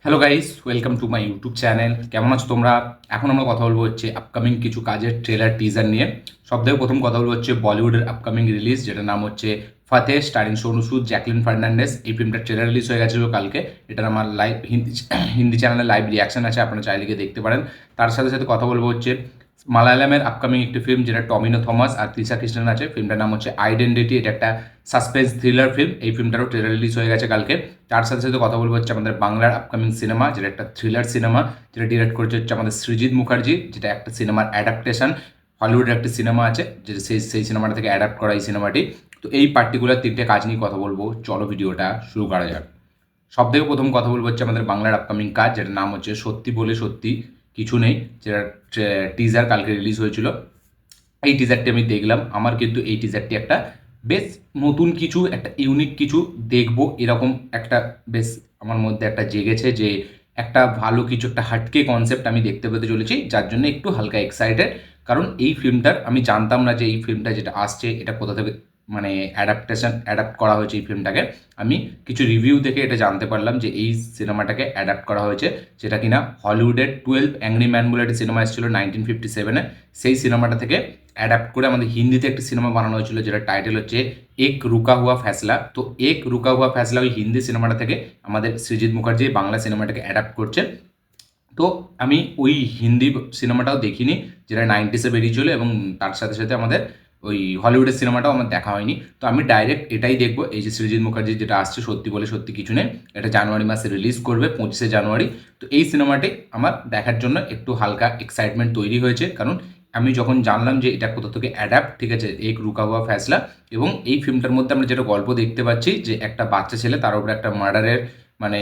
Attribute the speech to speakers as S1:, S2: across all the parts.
S1: Hello guys, welcome to my YouTube channel. কেমন আছো তোমরা? এখন আমরা কথা বলবো হচ্ছে আপকামিং কিছু কাজের ট্রেলার টিজার নিয়ে। সবথেকে প্রথম কথা বলবো হচ্ছে বলিউডের আপকামিং রিলিজ, যেটার নাম হচ্ছে ফাতে, স্টারিং সোনু সুদ, জ্যাকলিন ফার্নান্ডেস। এই ফিল্মটার ট্রেলার রিলিজ হয়ে গেছিলো কালকে। এটার আমার লাইভ হিন্দি হিন্দি চ্যানেলে লাইভ রিয়াকশন আছে, আপনারা চাইলে গিয়ে দেখতে পারেন। তার সাথে সাথে কথা বলবো হচ্ছে মালায়ালামের আপকামিং একটি ফিল্ম, যেটা টমিনো থমাস আর তৃষা কৃষ্ণন আছে। ফিল্মটার নাম হচ্ছে আইডেন্টিটি। এটা একটা সাসপেন্স থ্রিলার ফিল্ম। এই ফিল্মটারও ট্রেলার রিলিজ হয়ে গেছে কালকে। তার সাথে সাথে কথা বলবো হচ্ছে আমাদের বাংলার আপকামিং সিনেমা, যেটা একটা থ্রিলার সিনেমা, যেটা ডিরেক্ট করেছে হচ্ছে আমাদের সৃজিত মুখার্জি, যেটা একটা সিনেমার অ্যাডাপ্টেশন। হলিউডের একটা সিনেমা আছে, যেটা সেই সিনেমাটা থেকে অ্যাডাপ্ট করা এই সিনেমাটি। তো এই পার্টিকুলার তিনটে কাজ নিয়ে কথা বলবো। চলো ভিডিওটা শুরু করা যাক। সব থেকে প্রথম কথা বলবো হচ্ছে আমাদের বাংলার আপকামিং কাজ, যেটার নাম হচ্ছে সত্যি বলে সত্যি কিছু নেই, যেটা টিজার কালকে রিলিজ হয়েছিল। এই টিজারটি আমি দেখলাম। আমার কিন্তু এই টিজারটি একটা বেশ নতুন কিছু, একটা ইউনিক কিছু দেখবো এরকম একটা বেশ আমার মধ্যে একটা জেগেছে, যে একটা ভালো কিছু, একটা হাটকে কনসেপ্ট আমি দেখতে পেতে চলেছি, যার জন্য একটু হালকা এক্সাইটেড। কারণ এই ফিল্মটার আমি জানতাম না যে এই ফিল্মটা যেটা আসছে এটা কোথা থেকে মানে অ্যাডাপ্ট করা হয়েছে এই ফিল্মটাকে। আমি কিছু রিভিউ দেখে এটা জানতে পারলাম যে এই সিনেমাটাকে অ্যাডাপ্ট করা হয়েছে, যেটা কিনা হলিউডের 12 অ্যাংরি ম্যান বলে একটা সিনেমা এসেছিল 1957-এ। সেই সিনেমাটা থেকে অ্যাডাপ্ট করে আমাদের হিন্দিতে একটি সিনেমা বানানো হয়েছিল, যেটা টাইটেল হচ্ছে এক রুকা হুয়া ফ্যাসলা। তো এক রুকা হুয়া ফ্যাসলা ওই হিন্দি সিনেমাটা থেকে আমাদের সৃজিত মুখার্জি বাংলা সিনেমাটাকে অ্যাডাপ্ট করছে। তো আমি ওই হিন্দি সিনেমাটাও দেখিনি, যেটা 90s বেরিয়েছিল, এবং তার সাথে সাথে আমাদের ওই হলিউডের সিনেমাটাও আমার দেখা হয়নি। তো আমি ডাইরেক্ট এটাই দেখবো, এই যে সৃজিত মুখার্জি যেটা আসছে সত্যি বলে সত্যি কিছু নেই, এটা জানুয়ারি মাসে রিলিজ করবে, 25শে জানুয়ারি। তো এই সিনেমাটি আমার দেখার জন্য একটু হালকা এক্সাইটমেন্ট তৈরি হয়েছে, কারণ আমি যখন জানলাম যে এটা কোথা থেকে অ্যাডাপ্ট, ঠিক আছে, এক রুকা হুয়া ফ্যাসলা। এবং এই ফিল্মটার মধ্যে আমরা যেটা গল্প দেখতে পাচ্ছি, যে একটা বাচ্চা ছেলে, তার উপরে একটা মার্ডারের মানে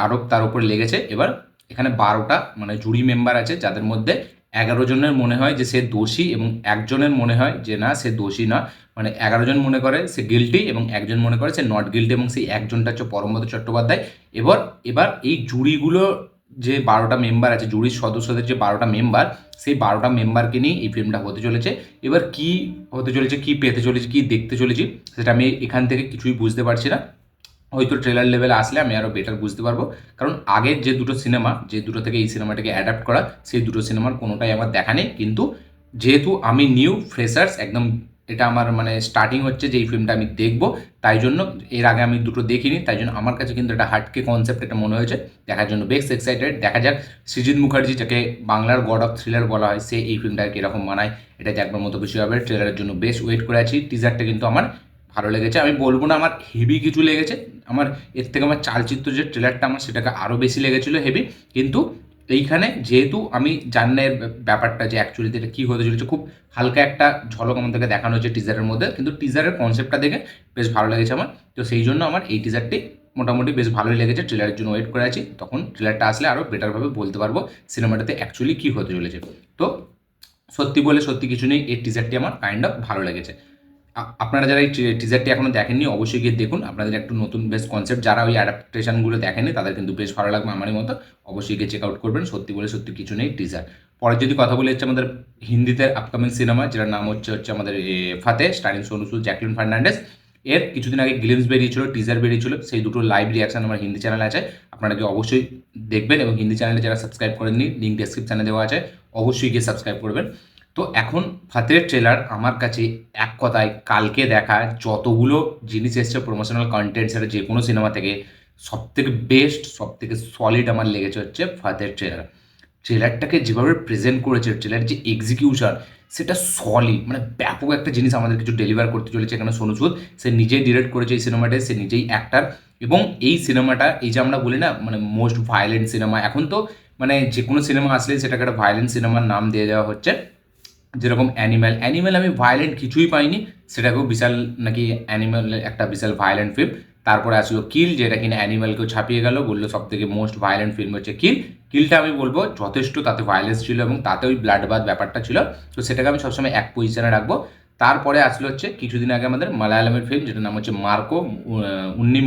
S1: আরোপ তার উপরে লেগেছে। এবার এখানে 12টা মানে জুরি মেম্বার আছে, যাদের মধ্যে 11 জনের মনে হয় যে সে দোষী, এবং একজনের মনে হয় যে না, সে দোষী না। মানে 11 জন মনে করে সে গিল্টি, এবং একজন মনে করে সে নট গিল্টি, এবং সেই একজনটা হচ্ছে পরমব্রত চট্টোপাধ্যায়। এবার এবার এই জুরিগুলো, যে 12টা মেম্বার আছে, জুরির সদস্যদের যে 12টা মেম্বার, সেই 12টা মেম্বারকে নিয়ে এই ফিল্মটা হতে চলেছে। এবার কি হতে চলেছে, কি পেতে চলেছি, কি দেখতে চলেছি, সেটা আমি এখান থেকে কিছুই বুঝতে পারছি না। হয়তো ট্রেলার লেভেলে আসলে আমি আরও বেটার বুঝতে পারবো। কারণ আগের যে দুটো সিনেমা, যে দুটো থেকে এই সিনেমাটাকে অ্যাডাপ্ট করা, সেই দুটো সিনেমার কোনোটাই আমার দেখা নেই। কিন্তু যেহেতু আমি নিউ ফ্রেশার্স একদম, এটা আমার মানে স্টার্টিং হচ্ছে যে এই ফিল্মটা আমি দেখবো, তাই জন্য এর আগে আমি দুটো দেখিনি, তাই জন্য আমার কাছে কিন্তু এটা হাটকে কনসেপ্ট এটা মনে হয়েছে। দেখার জন্য বেশ এক্সাইটেড। দেখা যাক সৃজিত মুখার্জি, যাকে বাংলার গড অফ থ্রিলার বলা হয়, সে এই ফিল্মটাকে কীরকম মানায়। এটা দেখবার মতো বিষয় হবে। ট্রেলারের জন্য বেশ ওয়েট করে আছি। টিজারটা কিন্তু আমার ভালো লেগেছে। আমি বলবো না আমার হেভি কিছু লেগেছে, আমার এর থেকে আমার চালচিত্র যে ট্রেলারটা, আমার সেটাকে আরও বেশি লেগেছিলো হেভি। কিন্তু এইখানে যেহেতু আমি জানি না এর ব্যাপারটা যে অ্যাকচুয়ালিতে এটা কী হতে চলেছে, খুব হালকা একটা ঝলক আমাদেরকে দেখানো হচ্ছে টিজারের মধ্যে, কিন্তু টিজারের কনসেপ্টটা দেখে বেশ ভালো লেগেছে আমার। তো সেই জন্য আমার এই টিজারটি মোটামুটি বেশ ভালোই লেগেছে। ট্রেলারের জন্য ওয়েট করে আছি, তখন ট্রেলারটা আসলে আরও বেটারভাবে বলতে পারবো সিনেমাটাতে অ্যাকচুয়ালি কী হতে চলেছে। তো সত্যি বলে সত্যি কিছু নেই, এই টিজারটি আমার কাইন্ড অফ ভালো লেগেছে। আপনারা যারা এই টিজারটি এখনও দেখেননি, অবশ্যই গিয়ে দেখুন। আপনাদের একটু নতুন বেশ কনসেপ্ট, যারা ওই অ্যাডাপ্টেশনগুলো দেখেনি তাদের কিন্তু বেশ ভালো লাগবে আমারই মতো। অবশ্যই গিয়ে চেক আউট করবেন। সত্যি বলে সত্যি কিছু নেই টিজার। পরে যদি কথা বলি হচ্ছে আমাদের হিন্দিতে আপকামিং সিনেমা, যেটার নাম হচ্ছে আমাদের ফাতে, স্টারিং সোনু সুদ, জ্যাকলিন ফার্নান্ডেস। এর কিছুদিন আগে গ্লিমস বেরিয়েছিল, টিজার বেরিয়েছিল, সেই দুটো লাইভ রিয়াকশন আমার হিন্দি চ্যানেলে আছে। আপনারা কি অবশ্যই দেখবেন, এবং হিন্দি চ্যানেলে যারা সাবস্ক্রাইব করেননি, লিঙ্ক ডেসক্রিপশানে দেওয়া আছে, অবশ্যই গিয়ে সাবস্ক্রাইব করবেন। তো এখন ফাতের ট্রেলার আমার কাছে এক কথায় কালকে দেখা যতগুলো জিনিস এসছে প্রমোশনাল কন্টেন্ট, সেটা যে কোনো সিনেমা থেকে সবথেকে বেস্ট, সবথেকে সলিড আমার লেগেছে হচ্ছে ফাতের ট্রেলার। ট্রেলারটাকে যেভাবে প্রেজেন্ট করেছে, ট্রেলারের যে এক্সিকিউশন, সেটা সলিড, মানে ব্যাপক একটা জিনিস আমাদের কিছু ডেলিভার করতে চলেছে এখানে সোনু সুদ। সে নিজেই ডিরেক্ট করেছে এই সিনেমাটায়, সে নিজেই অ্যাক্টার। এবং এই সিনেমাটা, এই যে আমরা বলি না মানে মোস্ট ভায়োলেন্ট সিনেমা, এখন তো মানে যে কোনো সিনেমা আসলে সেটাকে একটা ভায়োলেন্ট সিনেমার নাম দিয়ে দেওয়া হচ্ছে। যেরকম অ্যানিম্যাল আমি ভায়োলেন্ট কিছুই পাইনি, সেটাকেও বিশাল নাকি অ্যানিম্যাল একটা বিশাল ভায়োলেন্ট ফিল্ম। তারপরে আসলো কিল, যেটা কিনা অ্যানিম্যালকেও ছাপিয়ে গেল, বললো সব থেকে মোস্ট ভায়োলেন্ট ফিল্ম হচ্ছে কিল। কিলটা আমি বলবো যথেষ্ট, তাতে ভায়োলেন্স ছিল এবং তাতে ওই ব্লাড বাথ ব্যাপারটা ছিল। তো সেটাকে আমি সবসময় এক পজিশনে রাখবো। তারপরে আসলো হচ্ছে কিছুদিন আগে আমাদের মালায়ালামের ফিল্ম, যেটার নাম হচ্ছে মার্কো। উন্নি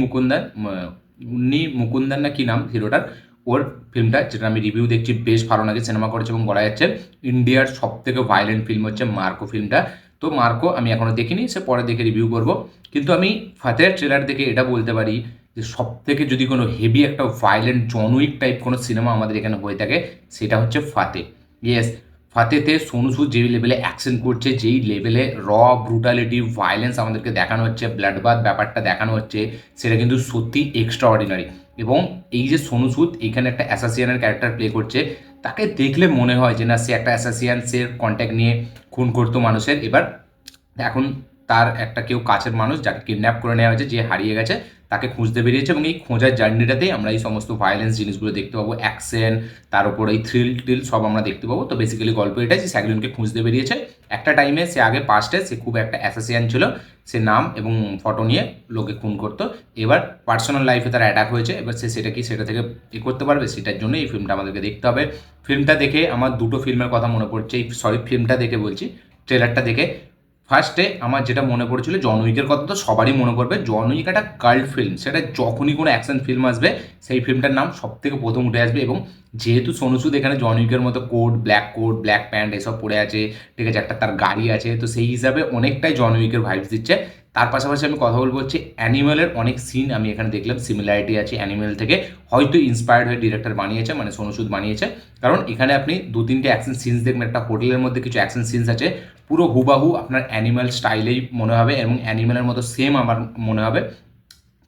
S1: মুকুন্দান না কি নাম হিরোটার, ওর ফিল্মটা, যেটা আমি রিভিউ দেখছি বেশ ভালো লাগে, সিনেমা করেছে, এবং বলা যাচ্ছে ইন্ডিয়ার সব থেকে ভায়োলেন্ট ফিল্ম হচ্ছে মার্কো ফিল্মটা। তো মার্কো আমি এখনও দেখিনি, সে পরে দেখে রিভিউ করব। কিন্তু আমি ফাতের ট্রেলার দেখে এটা বলতে পারি যে সব থেকে যদি কোনো হেভি একটা ভায়োলেন্ট জন উইক টাইপ কোনো সিনেমা আমাদের এখানে হয়ে থাকে সেটা হচ্ছে ফাতে। ইয়েস, ফাতেতে সোনু সুদ যেই লেভেলে অ্যাকশন করছে, যেই লেভেলে ব্রুটালিটি ভায়োলেন্স আমাদেরকে দেখানো হচ্ছে, ব্লাড বাথ ব্যাপারটা দেখানো হচ্ছে, সেটা কিন্তু সত্যি এক্সট্রা অর্ডিনারি। এবং এই যে সোনু সুদ এখানে একটা অ্যাসাসিয়ানের ক্যারেক্টার প্লে করছে, তাকে দেখলে মনে হয় যে না সে একটা অ্যাসাসিয়ানসের কন্ট্যাক্ট নিয়ে খুন করতো মানুষের। এবার এখন তার একটা কেউ কাছের মানুষ যাকে কিডন্যাপ করে নেওয়া হয়েছে, যে হারিয়ে গেছে, তাকে খুঁজতে বেরিয়েছে এবং এই খোঁজার জার্নিটাতেই আমরা এই সমস্ত ভায়োলেন্স জিনিসগুলো দেখতে পাবো, অ্যাকশন, তার উপর এই থ্রিল টিল সব আমরা দেখতে পাবো। তো বেসিক্যালি গল্প এটাই যে সে একজনকে খুঁজতে বেরিয়েছে একটা টাইমে, সে আগে পাস্টে সে খুব একটা অ্যাসাসিয়ান ছিল, সে নাম এবং ফটো নিয়ে লোকে খুন করতো। এবার পার্সোনাল লাইফে তার অ্যাটাক হয়েছে, এবার সে সেটা কি সেটা থেকে করতে পারবে, সেটার জন্য এই ফিল্মটা আমাদেরকে দেখতে হবে। ফিল্মটা দেখে আমার দুটো ফিল্মের কথা মনে পড়ছে, ফিল্মটা দেখে বলছি, ট্রেলারটা দেখে। ফার্স্টে আমার যেটা মনে পড়েছিল, জন উইকের কথা তো সবারই মনে পড়বে। জন উইক একটা কাল্ট ফিল্ম, সেটা যখনই কোনো অ্যাকশন ফিল্ম আসবে সেই ফিল্মটার নাম সব থেকে প্রথম উঠে আসবে। এবং যেহেতু সোনু সুদ এখানে জন উইকের মতো কোট, ব্ল্যাক প্যান্ট এসব পরে আছে, ঠিক আছে, একটা তার গাড়ি আছে, তো সেই হিসাবে অনেকটাই জন উইকের ভাইবস দিচ্ছে। তার পাশাপাশি আমি কথা বলবো হচ্ছে অ্যানিমেলের অনেক সিন আমি এখানে দেখলাম সিমিলারিটি আছে অ্যানিমেল থেকে, হয়তো ইন্সপায়ার্ড হয়ে ডিরেক্টর বানিয়েছে, মানে সোনু সুদ বানিয়েছে। কারণ এখানে আপনি 2-3টে অ্যাকশন সিনস দেখবেন, একটা হোটেলের মধ্যে কিছু অ্যাকশন সিনস আছে, পুরো হুবাহু আপনার অ্যানিম্যাল স্টাইলেই মনে হবে এবং অ্যানিম্যালের মতো সেম আমার মনে হবে।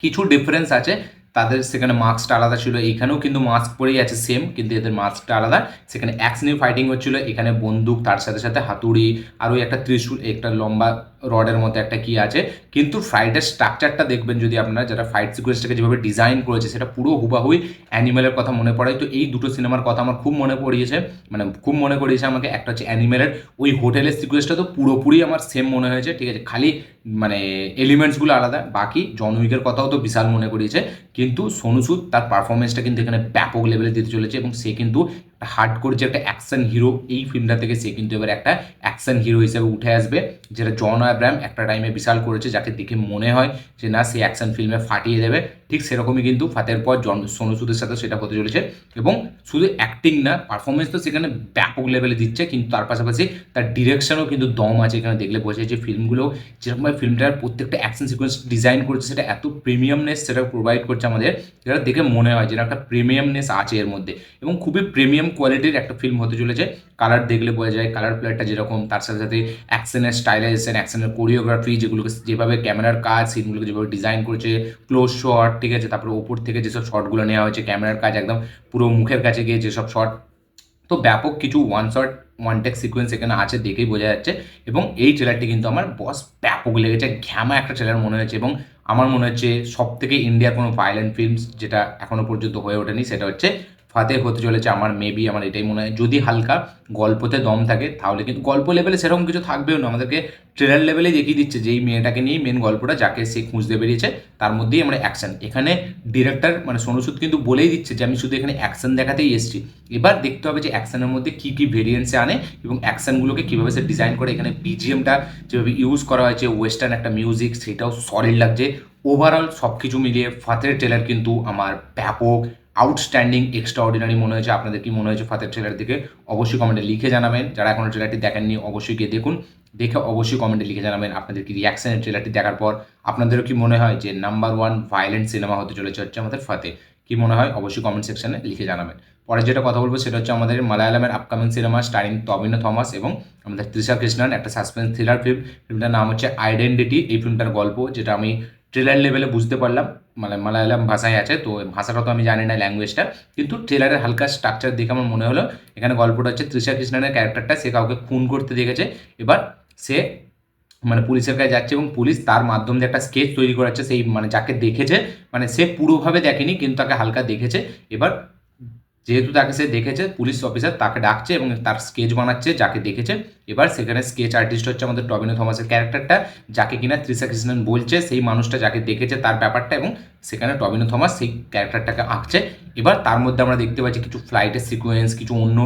S1: কিছু ডিফারেন্স আছে, তাদের সেখানে মাস্কটা আলাদা ছিল, এখানেও কিন্তু মাস্ক পরেই আছে সেম, কিন্তু এদের মাস্কটা আলাদা। সেখানে অ্যাকশনে ফাইটিং হচ্ছিল, এখানে বন্দুক, তার সাথে সাথে হাতুড়ি, আর ওই একটা ত্রিশূল, একটা লম্বা রডের মতো একটা কি আছে। কিন্তু ফাইটের স্ট্রাকচারটা দেখবেন যদি আপনারা, যারা ফাইট সিকোয়েন্সটাকে যেভাবে ডিজাইন করেছে সেটা পুরো হুবাহুই অ্যানিমেলের কথা মনে পড়ে। তো এই দুটো সিনেমার কথা আমার খুব মনে পড়িয়েছে, মানে খুব মনে করিয়েছে আমাকে। একটা হচ্ছে অ্যানিমেলের ওই হোটেলের সিকোয়েন্সটা তো পুরোপুরি আমার সেম মনে হয়েছে, ঠিক আছে, খালি মানে এলিমেন্টসগুলো আলাদা। বাকি জন উইকের কথাও তো বিশাল মনে করিয়েছে, কিন্তু সোনু সুদ তার পারফরমেন্সটা কিন্তু এখানে ব্যাপক লেভেলে দিতে চলেছে এবং সে কিন্তু হার্ড করছে একটা অ্যাকশন হিরো। এই ফিল্মটা থেকে সে কিন্তু এবার একটা অ্যাকশন হিরো হিসেবে উঠে আসবে, যেটা জন আব্রাহাম একটা টাইমে বিশাল করেছে, যাকে দেখে মনে হয় যে না সে অ্যাকশন ফিল্মে ফাটিয়ে দেবে। ঠিক সেরকমই কিন্তু ফাতের পর সোনু সুদের সাথে সেটা হতে চলেছে। এবং শুধু অ্যাক্টিং না, পারফরমেন্স তো সেখানে ব্যাপক লেভেলে দিচ্ছে, কিন্তু তার পাশাপাশি তার ডিরেকশনও কিন্তু দম আছে। এখানে দেখলে বোঝা যে ফিল্মগুলো যেরকমভাবে ফিল্মটার প্রত্যেকটা অ্যাকশন সিকোয়েন্স ডিজাইন করছে, সেটা এত প্রিমিয়ামনেস সেটা প্রোভাইড করছে আমাদের, যেটা দেখে মনে হয় যে একটা প্রিমিয়ামনেস আছে এর মধ্যে এবং খুবই প্রিমিয়াম কোয়ালিটির একটা ফিল্ম হতে চলেছে। কালার দেখলে বোঝা যায়, কালার প্লেটটা যেরকম, তার সাথে সাথে অ্যাকশনের স্টাইলাইজেশন, অ্যাকশনের কোরিওগ্রাফি, যেগুলোকে যেভাবে ক্যামেরার কাজ, সিনগুলোকে যেভাবে ডিজাইন করেছে, ক্লোজ শট, ঠিক আছে, তারপরে ওপর থেকে যেসব শটগুলো নেওয়া হয়েছে, ক্যামেরার কাজ একদম পুরো মুখের কাছে গিয়ে যেসব শট, তো ব্যাপক কিছু ওয়ান টেক সিকোয়েন্স এখানে আছে, দেখেই বোঝা যাচ্ছে। এবং এই ট্রেলারটি কিন্তু আমার বস ব্যাপক লেগেছে, ঘ্যামা একটা ট্রেলার মনে হয়েছে। এবং আমার মনে হচ্ছে সব থেকে ইন্ডিয়ার কোনো ভায়োলেন্ট ফিল্মস যেটা এখনো পর্যন্ত হয়ে ওঠেনি সেটা হচ্ছে ফাতে হতে চলেছে। আমার মেবি আমার এটাই মনে হয়, যদি হালকা গল্পতে দম থাকে তাহলে, কিন্তু গল্প লেভেলে সেরকম কিছু থাকবেও না, আমাদেরকে ট্রেলার লেভেলে দেখিয়ে দিচ্ছে যে এই মেয়েটাকে নিয়েই মেন গল্পটা, যাকে সে খুঁজতে বেরিয়েছে, তার মধ্যেই আমরা অ্যাকশন। এখানে ডিরেক্টর মানে সোনু সুদ কিন্তু বলেই দিচ্ছে যে আমি শুধু এখানে অ্যাকশন দেখাতেই এসেছি। এবার দেখতে হবে যে অ্যাকশনের মধ্যে কী কী ভেরিয়েন্সে আনে এবং অ্যাকশনগুলোকে কীভাবে সে ডিজাইন করে। এখানে বিজিএমটা যেভাবে ইউজ করা হয়েছে, ওয়েস্টার্ন একটা মিউজিক, সেটাও সলিড লাগছে। ওভারঅল সব কিছু মিলিয়ে ফাতের ট্রেলার কিন্তু আমার ব্যাপক আউটস্ট্যান্ডিং এক্সট্রা অর্ডিনারি মনে হয়েছে। আপনাদের কি মনে হয়েছে ফাতের ট্রেলার দেখে অবশ্যই কমেন্টে লিখে জানাবেন। যারা এখনও ট্রেলারটি দেখেননি অবশ্যই গিয়ে দেখুন, দেখে অবশ্যই কমেন্টে লিখে জানাবেন আপনাদের কি রিয়াকশনের ট্রেলারটি দেখার পর। আপনাদেরও কি মনে হয় যে নাম্বার 1 ভায়োলেন্ট সিনেমা হতে চলেছে হচ্ছে আমাদের ফাতে? কি মনে হয় অবশ্যই কমেন্ট সেকশনে লিখে জানাবেন। পরে যেটা কথা বলবো সেটা হচ্ছে আমাদের মালায়ালামের upcoming cinema starring Tovino Thomas এবং আমাদের তৃষা কৃষ্ণন, একটা সাসপেন্স থ্রিলার ফিল্ম। ফিল্মটার নাম হচ্ছে আইডেন্টিটি। এই ফিল্মটার গল্প যেটা আমি ট্রেলার লেভেলে বুঝতে পারলাম, মানে মালায়ালাম ভাষায় আছে, তো ভাষাটা তো আমি জানি না ল্যাঙ্গুয়েজটা, কিন্তু ট্রেলারের হালকা স্ট্রাকচার দেখে আমার মনে হলো এখানে গল্পটা হচ্ছে তৃষা কৃষ্ণনের ক্যারেক্টারটা সে কাউকে খুন করতে দেখেছে। এবার সে মানে পুলিশের কাছে যাচ্ছে এবং পুলিশ তার মাধ্যম দিয়ে একটা স্কেচ তৈরি করাচ্ছে, সেই মানে যাকে দেখেছে, মানে সে পুরোভাবে দেখেনি কিন্তু তাকে হালকা দেখেছে। এবার যেহেতু তাকে সে দেখেছে, পুলিশ অফিসার তাকে ডাকছে এবং তার স্কেচ বানাচ্ছে যাকে দেখেছে। এবার সেখানে স্কেচ আর্টিস্ট হচ্ছে আমাদের টবিনো থমাসের ক্যারেক্টারটা, যাকে কিনা তৃষা কৃষ্ণন বলছে সেই মানুষটা যাকে দেখেছে তার ব্যাপারটা, এবং সেখানে টবিনো থমাস সেই ক্যারেক্টারটাকে আঁকছে। এবার তার মধ্যে আমরা দেখতে পাচ্ছি কিছু ফ্লাইটের সিকোয়েন্স, কিছু অন্য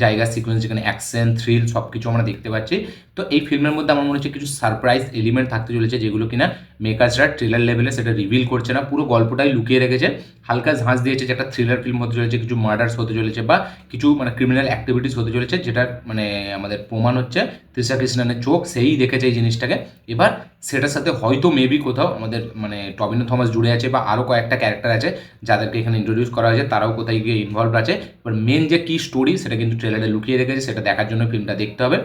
S1: জায়গার সিকোয়েন্স, যেখানে অ্যাকশন থ্রিল সব কিছু আমরা দেখতে পাচ্ছি। তো এই ফিল্মের মধ্যে আমার মনে হচ্ছে কিছু সারপ্রাইজ এলিমেন্ট থাকতে চলেছে, যেগুলো কিনা মেকার্সরা ট্রেলার লেভেলে সেটা রিভিল করছে না, পুরো গল্পটাই লুকিয়ে রেখেছে, হালকা ঝাঁস দিয়েছে যে একটা থ্রিলার ফিল্ম হতে চলেছে, কিছু মার্ডার্স হতে চলেছে বা কিছু মানে ক্রিমিনাল অ্যাক্টিভিটিস হতে চলেছে, যেটার মানে আমাদের প্রমাণ হচ্ছে তৃষা কৃষ্ণনের চোখ, সেই দেখেছে এই জিনিসটাকে। এবার সেটার সাথে হয়তো মেবি কোথাও আমাদের মানে টবিনো থমাস জুড়ে আছে বা আরও কয়েকটা ক্যারেক্টার আছে যাদেরকে এখানে ইন্ট্রোডিউস করা হয়েছে, তারাও কোথায় গিয়ে ইনভলভ আছে। এবার মেন যে কী স্টোরি সেটা কিন্তু ট্রেলারে লুকিয়ে রেখেছে, সেটা দেখার জন্য ফিল্মটা দেখতে হবে।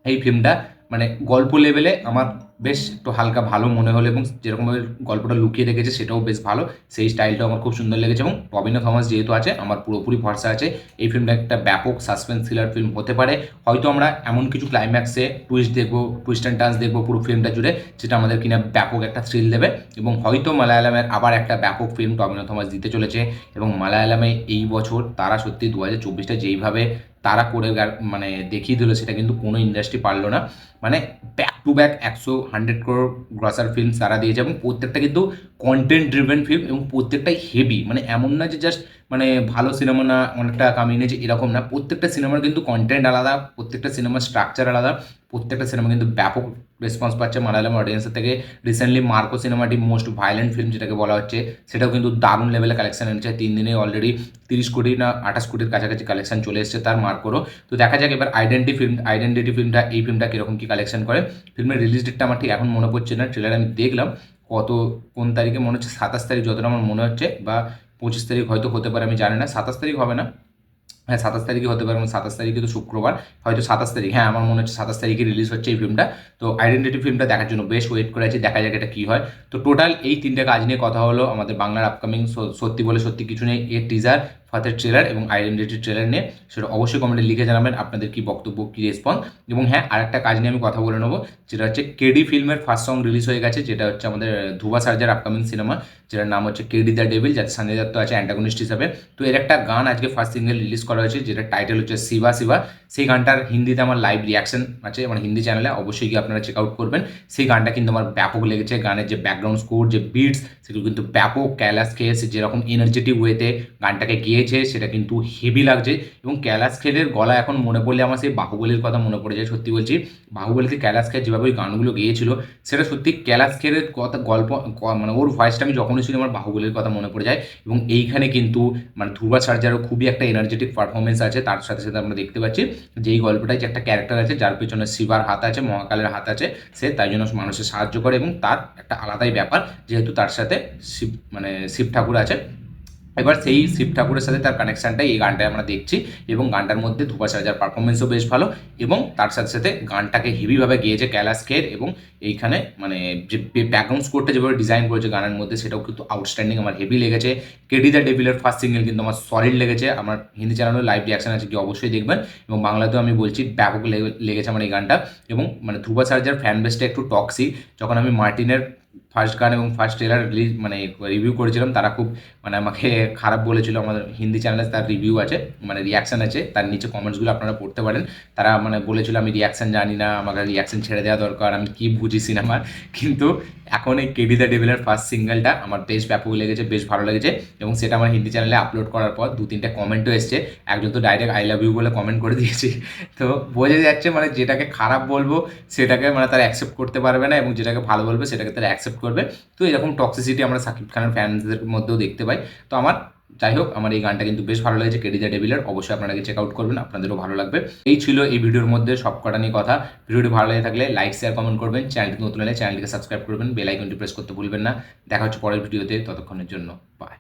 S1: এই ফিল্মটা মানে গল্প লেভেলে আমার বেশ একটু হালকা ভালো মনে হলো, এবং যেরকমভাবে গল্পটা লুকিয়ে রেখেছে সেটাও বেশ ভালো, সেই স্টাইলটাও আমার খুব সুন্দর লেগেছে। এবং টবিনো থমাস যেহেতু আছে, আমার পুরোপুরি ভরসা আছে এই ফিল্মটা একটা ব্যাপক সাসপেন্স থ্রিলার ফিল্ম হতে পারে। হয়তো আমরা এমন কিছু ক্লাইম্যাক্সে টুইস্ট দেখবো, টুইস্ট অ্যান্ড টার্নস দেখবো পুরো ফিল্মটা জুড়ে, যেটা আমাদের কিনা ব্যাপক একটা থ্রিল দেবে। এবং হয়তো মালায়ালামের আবার একটা ব্যাপক ফিল্ম টবিনো থমাস দিতে চলেছে। এবং মালায়ালামে এই বছর তারা সত্যি 2024টা যেইভাবে তারা করে মানে দেখিয়ে দিল, সেটা কিন্তু কোনো ইন্ডাস্ট্রি পারলো না। মানে back to back 100 crore grosser film তারা দিয়েছে, এবং প্রত্যেকটা কিন্তু কন্টেন্ট ড্রিভেন ফিল্ম, এবং প্রত্যেকটাই হেভি। মানে এমন না যে জাস্ট মানে ভালো সিনেমা না অনেকটা কামিয়ে নিয়েছে এরকম না, প্রত্যেকটা সিনেমার কিন্তু কন্টেন্ট আলাদা, প্রত্যেকটা সিনেমার স্ট্রাকচার আলাদা, প্রত্যেকটা সিনেমা কিন্তু ব্যাপক রেসপন্স পাচ্ছে মালায়ালাম অডিয়েন্সের থেকে। রিসেন্টলি মার্কো সিনেমাটি মোস্ট ভায়োলেন্ট ফিল্ম যেটাকে বলা হচ্ছে, সেটাও কিন্তু দারুণ লেভেলে কালেকশন এনেছে। 3 দিনে অলরেডি 30 কোটি না 28 কোটির কাছাকাছি কালেকশন চলে এসেছে তার মার্কোরও। তো দেখা যাক এবার আইডেন্টিটি ফিল্মটা এই ফিল্মটা কীরকম কী কালেকশন করে। ফিল্মের রিলিজ ডেটটা আমার ঠিক এখন মনে পড়ছে না, ট্রেলারে আমি দেখলাম কোন তারিখে, মনে হচ্ছে 27 তারিখ যতটা আমার মনে হচ্ছে, বা 25 তারিখ হয়তো হতে পারে, আমি জানি না। 27 তারিখ হবে না, হ্যাঁ 27 তারিখে হতে পারে, 27 তারিখে তো শুক্রবার, হয়তো 27 তারিখ, হ্যাঁ আমার মনে হচ্ছে 27 তারিখে রিলিজ হচ্ছে এই ফিল্মটা। তো আইডেন্টিটি ফিল্মটা দেখার জন্য বেশ ওয়েট করে আছি, দেখা যাক এটা কী হয়। তো টোটাল এই 3টে কাজ নিয়ে কথা হলো আমাদের বাংলার আপকামিং সত্যি বলে সত্যি কিছু নেই এর টিজার, ফাতের ট্রেলার এবং আইডেন্টিটি ট্রেলার নিয়ে। সেটা অবশ্যই কমেন্টে লিখে জানাবেন আপনাদের কী বক্তব্য, কী রেসপন্স। এবং হ্যাঁ আরেকটা কাজ নিয়ে আমি কথা বলে নেবো, যেটা হচ্ছে কেডি ফিল্মের ফার্স্ট সং রিলিজ হয়ে গেছে, যেটা হচ্ছে আমাদের ধ্রুবা সার্জার আপকামিং সিনেমা, যেটার নাম হচ্ছে কেডি দ্য ডেভিল, যাতে সঞ্জয় দত্ত আছে অ্যান্টাগনিস্ট হিসাবে। তো এর একটা গান আজকে ফার্স্ট সিঙ্গেল রিলিজ করা হয়েছে, যেটা টাইটেল হচ্ছে শিবা শিবা। সেই গানটার হিন্দিতে আমার লাইভ রিয়াকশন আছে আমার হিন্দি চ্যানেলে, অবশ্যই গিয়ে আপনারা চেক আউট করবেন। সেই গানটা কিন্তু আমার ব্যাপক লেগেছে, গানের যে ব্যাকগ্রাউন্ড স্কোর, যে বিটস, সেগুলো কিন্তু ব্যাপক। ক্যালাস খেয়ে যেরকম এনার্জেটিক ওয়েতে গানটাকে গেয়েছে সেটা কিন্তু হেভি লাগছে। এবং ক্যালাস খেরের গলা এখন মনে পড়লে আমার সেই বাহুবলীর কথা মনে পড়ে যায়, সত্যি বলছি। বাহুবলীতে ক্যালাস খের যেভাবে ওই গানগুলো গেয়েছিল, সেটা সত্যি ক্যালাস খেরের কথা গল্প, মানে ওর ভয়েসটা আমি যখনই শুনি আমার বাহুবলীর কথা মনে পড়ে যায়। এবং এইখানে কিন্তু মানে ধ্রুবা সার্জারও খুবই একটা এনার্জেটিক পারফরমেন্স আছে। তার সাথে সাথে আমরা দেখতে পাচ্ছি যে এই গল্পটায় যে একটা ক্যারেক্টার আছে যার পেছনে শিবার হাত আছে, মহাকালের হাত আছে, সে তাই জন্য মানুষের সাহায্য করে, এবং তার একটা আলাদাই ব্যাপার, যেহেতু তার সাথে শিব ঠাকুর আছে। এবার সেই শিব ঠাকুরের সাথে তার কানেকশানটাই এই গানটায় আমরা দেখছি। এবং গানটার মধ্যে ধ্রুবা সার্জার পারফরমেন্সও বেশ ভালো, এবং তার সাথে সাথে গানটাকে হেভিভাবে গেয়েছে ক্যালাস খের। এবং এইখানে মানে যে ব্যাকগ্রাউন্ড স্কোরটা যেভাবে ডিজাইন করেছে গানের মধ্যে, সেটাও কিন্তু আউটস্ট্যান্ডিং, আমার হেভি লেগেছে। কেডি দ্য ডেভিলের ফার্স্ট সিঙ্গেল কিন্তু আমার সলিড লেগেছে। আমার হিন্দি চ্যানেলে লাইভ রিয়াকশন আছে, কি অবশ্যই দেখবেন। এবং বাংলাতেও আমি বলছি ব্যাপক লেগেছে আমার এই গানটা। এবং মানে ধ্রুবা সার্জার ফ্যান বেসটা একটু টক্সিক। যখন আমি মার্টিনের ফার্স্ট গান এবং ফার্স্ট ট্রেলার রিলিজ মানে রিভিউ করেছিলাম, তারা খুব মানে আমাকে খারাপ বলেছিল। আমাদের হিন্দি চ্যানেলে তার রিভিউ আছে, মানে রিয়াকশান আছে, তার নিচে কমেন্টসগুলো আপনারা পড়তে পারেন। তারা মানে বলেছিল আমি রিয়াকশান জানি না, আমাকে রিয়াকশান ছেড়ে দেওয়া দরকার, আমি কী বুঝি সিনেমার। কিন্তু এখন এই কেডি দ্য ডেভিলের ফার্স্ট সিঙ্গেলটা আমার বেশ ব্যাপক লেগেছে, বেশ ভালো লেগেছে। এবং সেটা আমার হিন্দি চ্যানেলে আপলোড করার পর 2-3টে কমেন্টও এসছে। একজন তো ডাইরেক্ট আই লাভ ইউ বলে কমেন্ট করে দিয়েছি। তো বোঝা যাচ্ছে মানে যেটাকে খারাপ বলবো সেটাকে মানে তারা অ্যাকসেপ্ট করতে পারবে না, এবং যেটাকে ভালো বলবে সেটাকে তারা অ্যাকসেপ্ট করবে। তো এরকম টক্সিসিটি আমরা শাকিব খানের ফ্যান্সদের মধ্যেও দেখতে পাই। তো আমার যাই হোক, আমার এই গানটা কিন্তু বেশ ভালো লেগেছে কেডি দ্য ডেভিলের, অবশ্যই আপনারা চেক আউট করবেন, আপনাদেরও ভালো লাগবে। এই ছিল এই ভিডিওর মধ্যে সব কটা নিয়ে কথা। ভিডিওটি ভালো লেগে থাকলে লাইক শেয়ার কমেন্ট করবেন, চ্যানেলটি নতুন হলে চ্যানেলটিকে সাবস্ক্রাইব করবেন, বেল আইকনটি প্রেস করতে ভুলবেন না। দেখা হচ্ছে পরের ভিডিওতে, ততক্ষণের জন্য বাই।